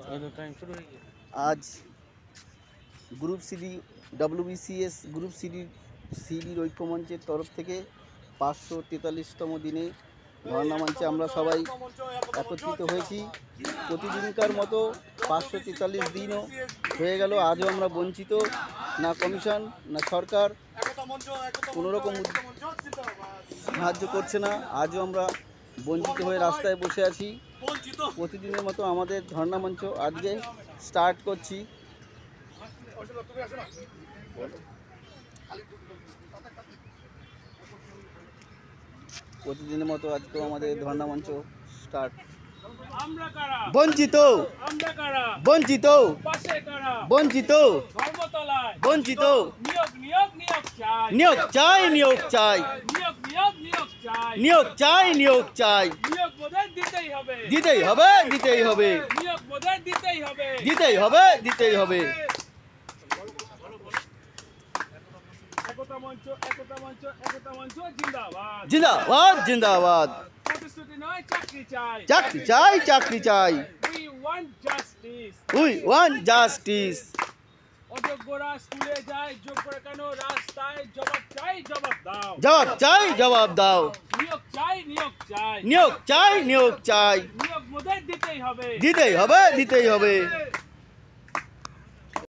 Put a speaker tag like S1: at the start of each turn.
S1: आज group CD WBCS group সিডির ঐক্যমঞ্চের তরফ থেকে 543তম দিনে ধর্ণা মঞ্চে আমরা সবাই একত্রিত হয়েছি। প্রতিদিনকার মতো 543 দিনও হয়ে গেল, আজও আমরা বঞ্চিত। না কমিশন না সরকার কোনোরকম সাহায্য করছে না। আজও আমরা বঞ্চিত হয়ে রাস্তায় বসে আছি। প্রতিদিনের মতো আমাদের ধর্ণা মঞ্চ আজকে স্টার্ট করছি। প্রতিদিনের মতো আজকেও আমাদের ধর্ণা মঞ্চ স্টার্ট। বঞ্চিত বঞ্চিত বঞ্চিত বঞ্চিত, নিয়োগ চাই নিয়োগ চাই নিয়োগ চাই নিয়োগ চাই, দিতেই হবে দিতেই হবে দিতেই হবে দিতেই হবে। জিন্দাবাদ জিন্দাবাদ, চাকরি চাই চাকরি চাই, উই ওয়ান্ট জাস্টিস।
S2: অযোগ্যরা স্কুলে যায়, যোগ্যরা কেন রাস্তায়? জবাব চাই জবাব দাও,
S1: জবাব চাই জবাব দাও।
S2: নিয়োগ চাই নিয়োগ চাই
S1: নিয়োগ চাই নিয়োগ চাই,
S2: নিয়োগ মোদের দিতেই হবে
S1: দিতেই হবে দিতেই হবে।